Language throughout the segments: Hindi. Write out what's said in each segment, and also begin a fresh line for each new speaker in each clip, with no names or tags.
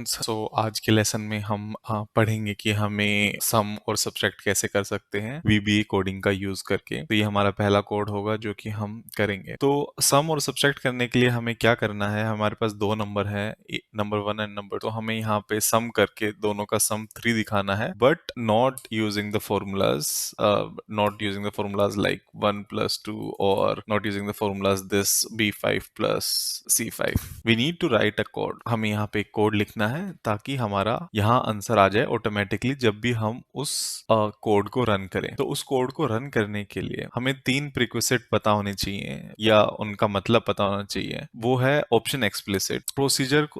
आज के लेसन में हम पढ़ेंगे कि हमें सम और सब्ट्रैक्ट कैसे कर सकते हैं VBA कोडिंग का यूज करके। तो ये हमारा पहला कोड होगा जो कि हम करेंगे। तो सम और सब्ट्रैक्ट करने के लिए हमें क्या करना है, हमारे पास दो नंबर है, नंबर 1 एंड नंबर 2। तो हमें यहाँ पे सम करके दोनों का सम 3 दिखाना है, but not using the formulas like 1+2 और not using the formulas this B5+C5। We need to write a code. हमें यहाँ पे एक कोड लिखना है ताकि हमारा यहाँ आंसर आ जाए ऑटोमेटिकली जब भी हम उस कोड को रन करें। तो उस कोड को रन करने के लिए हमें 3 प्रीक्विजिट पता होने चाहिए या उनका मतलब पता होना चाहिए। वो है ऑप्शन एक्सप्लिसिट,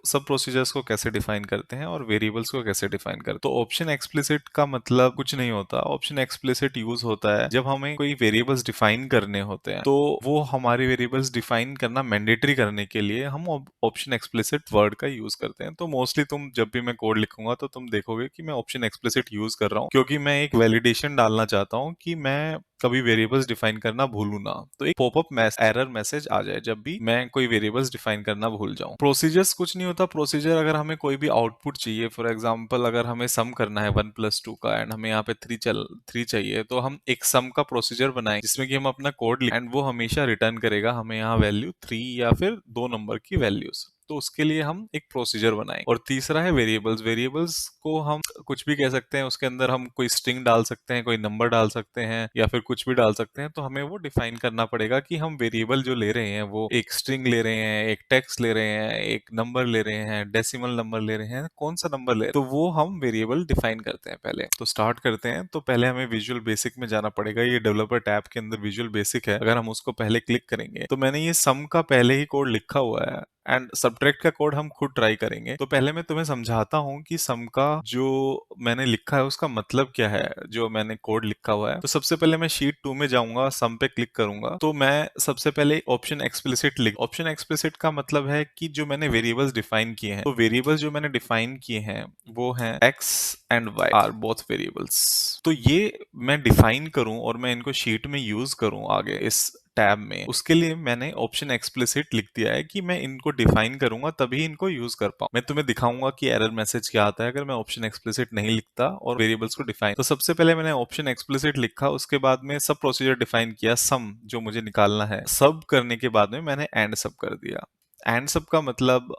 सब प्रोसीजर्स को कैसे डिफाइन करते हैं और वेरिएबल्स को कैसे डिफाइन करते हैं। तो ऑप्शन एक्सप्लिसिट का मतलब कुछ नहीं होता। ऑप्शन एक्सप्लिसिट यूज होता है जब हमें कोई वेरिएबल्स डिफाइन करने होते हैं, तो वो हमारे वेरिएबल्स डिफाइन करना मैंडेटरी करने के लिए हम ऑप्शन एक्सप्लिसिट वर्ड का यूज करते हैं। तो मोस्टली तुम जब भी मैं कोड लिखूंगा तो तुम देखोगे कि मैं ऑप्शन एक्सप्लिसिट यूज कर रहा हूँ, क्योंकि मैं एक वैलिडेशन डालना चाहता हूँ कि मैं कभी वेरिएबल्स डिफाइन करना भूलू ना। तो एक पॉपअप एरर मैसेज आ जाए जब भी मैं कोई वेरिएबल्स डिफाइन करना भूल जाऊं। प्रोसीजर्स कुछ नहीं होता। प्रोसीजर अगर हमें कोई भी आउटपुट चाहिए, फॉर एग्जांपल अगर हमें सम करना है 1+2 का एंड हमें यहाँ पे 3 चाहिए, तो हम एक सम का प्रोसीजर बनाएं जिसमें कि हम अपना कोड लिखें एंड वो हमेशा रिटर्न करेगा हमें यहाँ वैल्यू 3 या फिर 2 नंबर की वैल्यूज। तो उसके लिए हम एक प्रोसीजर बनाएं। और तीसरा है वेरिएबल्स। वेरिएबल्स को हम कुछ भी कह सकते हैं, उसके अंदर हम कोई स्ट्रिंग डाल सकते हैं, कोई नंबर डाल सकते हैं या फिर कुछ भी डाल सकते हैं। तो हमें वो डिफाइन करना पड़ेगा कि हम वेरिएबल जो ले रहे हैं वो एक स्ट्रिंग ले रहे हैं, एक टेक्स्ट ले रहे हैं, एक नंबर ले रहे हैं, डेसिमल नंबर ले रहे हैं, कौन सा नंबर ले रहे हैं। तो वो हम वेरिएबल डिफाइन करते हैं पहले। तो स्टार्ट करते हैं। तो पहले हमें विजुअल बेसिक में जाना पड़ेगा। ये डेवलपर टैब के अंदर विजुअल बेसिक है। अगर हम उसको पहले क्लिक करेंगे तो मैंने ये सम का पहले ही कोड लिखा हुआ है एंड सब्ट्रैक्ट का कोड हम खुद ट्राई करेंगे। तो पहले मैं तुम्हें समझाता हूँ कि सम का जो मैंने लिखा है उसका मतलब क्या है, जो मैंने कोड लिखा हुआ है। तो सबसे पहले मैं शीट 2 में जाऊंगा, सम पे क्लिक करूंगा। तो मैं सबसे पहले ऑप्शन एक्सप्लिसिट का मतलब है कि जो मैंने वेरिएबल्स डिफाइन किए हैं, तो वेरिएबल्स जो मैंने डिफाइन किए हैं वो हैं x and y are both variables. तो ये मैं डिफाइन करूं और मैं इनको शीट में यूज करूं आगे इस टैब में, उसके लिए मैंने ऑप्शन एक्सप्लिसिट लिख दिया है कि मैं इनको डिफाइन करूंगा तभी इनको यूज कर पाऊं। मैं तुम्हें दिखाऊंगा कि एरर मैसेज क्या आता है अगर मैं ऑप्शन एक्सप्लिसिट नहीं लिखता और वेरिएबल्स को डिफाइन। तो सबसे पहले मैंने ऑप्शन एक्सप्लिसिट लिखा, उसके बाद में सब प्रोसीजर डिफाइन किया, सम जो मुझे निकालना है। सब करने के बाद में मैंने एंड सब कर दिया। एंड सब का मतलब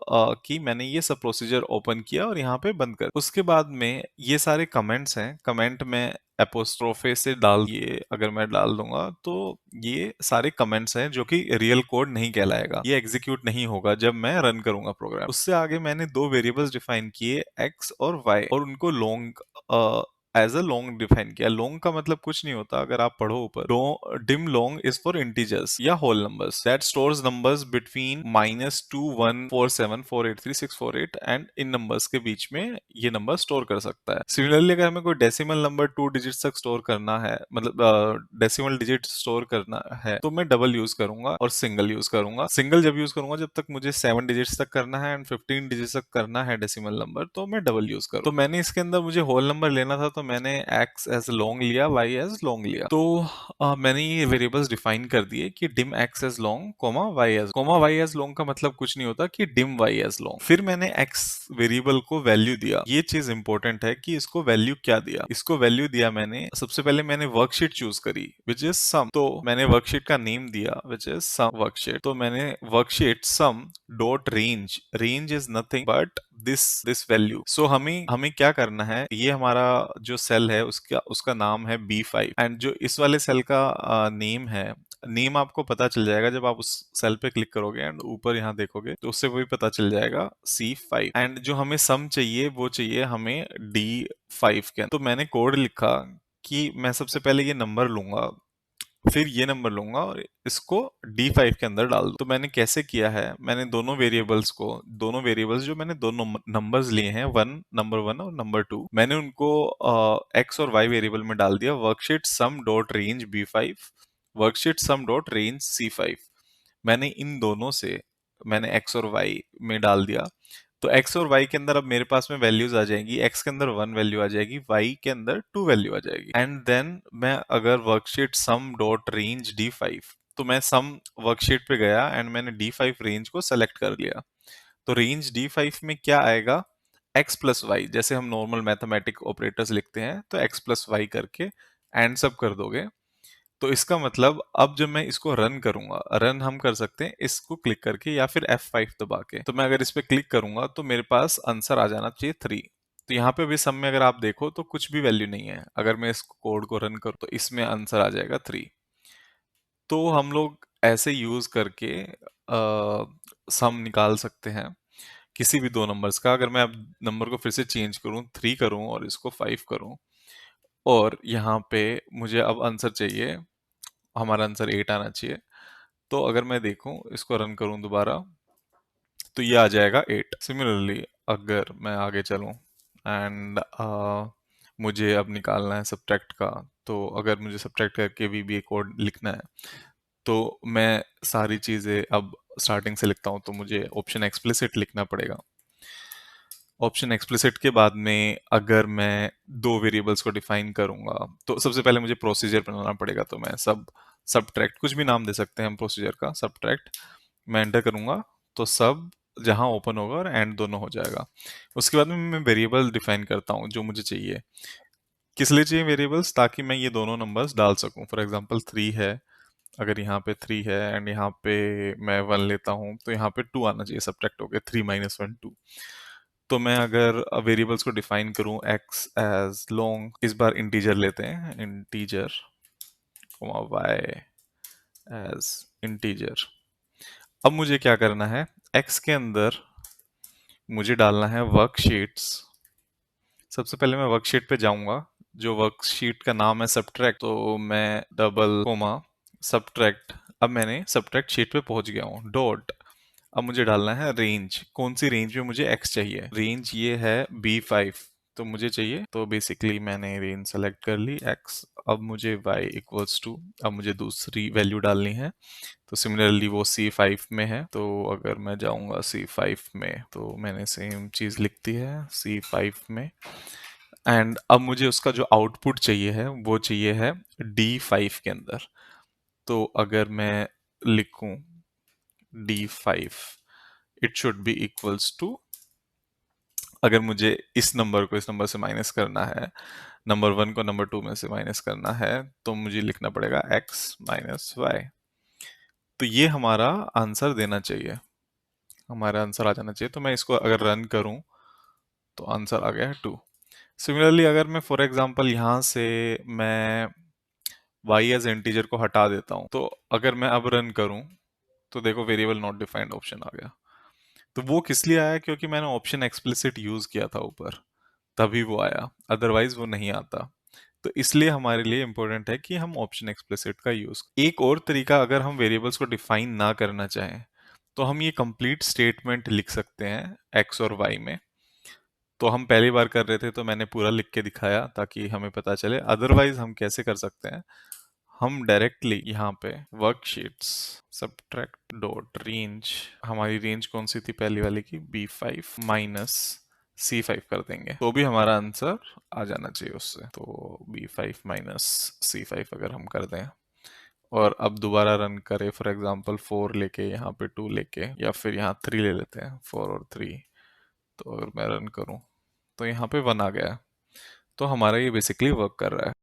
कि मैंने ये सब प्रोसीजर ओपन किया और यहाँ पे बंद कर। उसके बाद में ये सारे कमेंट्स हैं, कमेंट में एपोस्ट्रोफे से डाल, ये अगर मैं डाल दूंगा तो ये सारे कमेंट्स हैं जो कि रियल कोड नहीं कहलाएगा, ये एग्जीक्यूट नहीं होगा जब मैं रन करूंगा प्रोग्राम। उससे आगे मैंने दो वेरिएबल्स डिफाइन किए, एक्स और वाई, और उनको long as a long define किया। लॉन्ग का मतलब कुछ नहीं होता, अगर आप पढ़ो ऊपर, dim long is for integers या whole numbers that stores numbers between -2 1 4 7 4 8 3 6 4 8 and in numbers के बीच में ये नंबर स्टोर कर सकता है। सिमिलरली अगर हमें कोई डेसिमल नंबर 2 डिजिट्स तक स्टोर करना है, मतलब डेसिमल डिजिट स्टोर करना है, तो मैं डबल यूज करूंगा और सिंगल यूज करूंगा। सिंगल जब यूज करूंगा जब तक मुझे 7 डिजिट्स तक करना है एंड 15 डिजिट्स तक करना है डेसिमल नंबर, तो मैं डबल यूज करूँ। तो मैंने इसके अंदर मुझे होल नंबर लेना था, तो मैंने x एज लॉन्ग लिया, y एज लॉन्ग लिया। तो मैंने ये वेरिएबल्स डिफाइन कर दिए कि dim x as long y as long का मतलब कुछ नहीं होता कि डिम y एज लॉन्ग। फिर मैंने x वेरिएबल को वैल्यू दिया। ये चीज इंपॉर्टेंट है कि इसको वैल्यू क्या दिया। इसको वैल्यू दिया मैंने, सबसे पहले मैंने वर्कशीट चूज करी विच इज सम। तो मैंने वर्कशीट का नेम दिया विच इज सम वर्कशीट। तो मैंने worksheet sum dot range is nothing but this value. So हमें हमें क्या करना है, ये हमारा जो सेल है उसका नाम है B5 एंड जो इस वाले सेल का नेम है, नेम आपको पता चल जाएगा जब आप उस सेल पे क्लिक करोगे एंड ऊपर यहाँ देखोगे तो उससे वही पता चल जाएगा C5। एंड जो हमें सम चाहिए वो चाहिए हमें D5 के। तो मैंने कोड लिखा कि मैं सबसे पहले ये नंबर लूंगा, फिर ये नंबर लूंगा और इसको D5 के अंदर डाल दूं। तो मैंने कैसे किया है, मैंने दोनों वेरिएबल्स जो मैंने दोनों नंबर्स लिए हैं, नंबर 1 और नंबर 2, मैंने उनको x और y वेरिएबल में डाल दिया। Worksheet sum dot range B5, worksheet sum dot range C5। मैंने इन दोनों से मैंने x और y में डाल दिया। तो x और y के अंदर अब मेरे पास में वैल्यूज आ जाएंगी। x के अंदर 1 वैल्यू आ जाएगी, y के अंदर 2 वैल्यू आ जाएगी। एंड देन मैं अगर worksheet sum dot range D5, तो मैं सम वर्कशीट पे गया एंड मैंने D5 रेंज को सेलेक्ट कर लिया। तो रेंज D5 में क्या आएगा, एक्स प्लस वाई, जैसे हम नॉर्मल मैथमेटिक ऑपरेटर्स लिखते हैं तो एक्स प्लस वाई करके एंड सब कर दोगे। तो इसका मतलब अब जब मैं इसको रन करूंगा, रन हम कर सकते हैं इसको क्लिक करके या फिर F5 दबा के। तो मैं अगर इस पे क्लिक करूंगा तो मेरे पास आंसर आ जाना चाहिए 3। तो यहाँ पे भी सम में अगर आप देखो तो कुछ भी वैल्यू नहीं है। अगर मैं इस कोड को रन करूँ तो इसमें आंसर आ जाएगा 3। तो हम लोग ऐसे यूज करके सम निकाल सकते हैं किसी भी दो नंबर्स का। अगर मैं अब नंबर को फिर से चेंज करूं, 3 करूं और इसको 5 करूं, और यहाँ पे मुझे अब आंसर चाहिए, हमारा आंसर 8 आना चाहिए। तो अगर मैं देखूं, इसको रन करूं दोबारा, तो ये आ जाएगा 8। सिमिलरली अगर मैं आगे चलूं एंड मुझे अब निकालना है सब्ट्रैक्ट का, तो अगर मुझे सब्ट्रैक्ट करके भी कोड लिखना है तो मैं सारी चीज़ें अब स्टार्टिंग से लिखता हूँ। तो मुझे ऑप्शन एक्सप्लिसिट लिखना पड़ेगा। ऑप्शन एक्सप्लिसिट के बाद में अगर मैं दो वेरिएबल्स को डिफाइन करूंगा तो सबसे पहले मुझे प्रोसीजर बनाना पड़ेगा। तो मैं सबट्रैक्ट, कुछ भी नाम दे सकते हैं हम प्रोसीजर का, सबट्रैक्ट मैं एंटर करूंगा तो सब जहां ओपन होगा और एंड दोनों हो जाएगा। उसके बाद में मैं वेरिएबल डिफाइन करता हूँ जो मुझे चाहिए। किस लिए चाहिए वेरिएबल्स? ताकि मैं ये दोनों नंबर्स डाल सकूं। फॉर एग्जांपल 3 है, अगर यहाँ पे 3 है एंड यहाँ पे मैं 1 लेता हूँ तो यहाँ पे 2 आना चाहिए, सब्ट्रैक्ट हो गया 3 माइनस 1 2। तो मैं अगर वेरिएबल्स को डिफाइन करूँ x एज लॉन्ग, इस बार इंटीजर लेते हैं, इंटीजर y एज इंटीजर। अब मुझे क्या करना है, x के अंदर मुझे डालना है वर्कशीट्स। सबसे पहले मैं वर्कशीट पे जाऊंगा, जो वर्कशीट का नाम है सब्ट्रैक्ट, तो मैं डबल कोमा सब्ट्रैक्ट। अब मैंने सब्ट्रैक्ट शीट पे पहुंच गया हूँ, डॉट। अब मुझे डालना है रेंज, कौन सी रेंज में मुझे x चाहिए। रेंज ये है B5 तो मुझे चाहिए, तो बेसिकली मैंने रेंज सेलेक्ट कर ली x। अब मुझे y इक्वल्स टू, अब मुझे दूसरी वैल्यू डालनी है। तो सिमिलरली वो C5 में है, तो अगर मैं जाऊंगा C5 में तो मैंने सेम चीज़ लिख दी है C5 में। एंड अब मुझे उसका जो आउटपुट चाहिए है वो चाहिए है D5 के अंदर। तो अगर मैं लिखूं D5, it should be equals to, अगर मुझे इस नंबर को इस नंबर से माइनस करना है, नंबर 1 को नंबर 2 में से माइनस करना है, तो मुझे लिखना पड़ेगा x माइनस वाई। तो ये हमारा आंसर देना चाहिए, हमारा आंसर आ जाना चाहिए। तो मैं इसको अगर रन करूं तो आंसर आ गया है 2। सिमिलरली अगर मैं फॉर एग्जांपल यहाँ से मैं y एज इंटीजर को हटा देता हूँ, तो अगर मैं अब रन करूं तो देखो वेरिएबल नॉट डिफाइंड ऑप्शन आ गया। तो वो किस लिए आया? क्योंकि मैंने ऑप्शन एक्सप्लिसिट यूज किया था ऊपर, तभी वो आया, अदरवाइज वो नहीं आता। तो इसलिए हमारे लिए इंपॉर्टेंट है कि हम ऑप्शन एक्सप्लिसिट का यूज। एक और तरीका, अगर हम वेरिएबल्स को डिफाइन ना करना चाहें तो हम ये कंप्लीट स्टेटमेंट लिख सकते हैं एक्स और वाई में। तो हम पहली बार कर रहे थे तो मैंने पूरा लिख के दिखाया ताकि हमें पता चले। अदरवाइज हम कैसे कर सकते हैं, हम डायरेक्टली यहाँ पे वर्कशीट्स सब्ट्रैक्ट डॉट रेंज, हमारी रेंज कौन सी थी पहली वाली की, B5 माइनस C5 कर देंगे, तो भी हमारा आंसर आ जाना चाहिए उससे। तो B5 माइनस C5 अगर हम कर दें और अब दोबारा रन करें, फॉर एग्जांपल 4 लेके यहाँ पे 2 लेके, या फिर यहाँ 3 ले लेते हैं, 4 और 3। तो अगर मैं रन करूँ तो यहाँ पे 1 आ गया है। तो हमारा ये बेसिकली वर्क कर रहा है।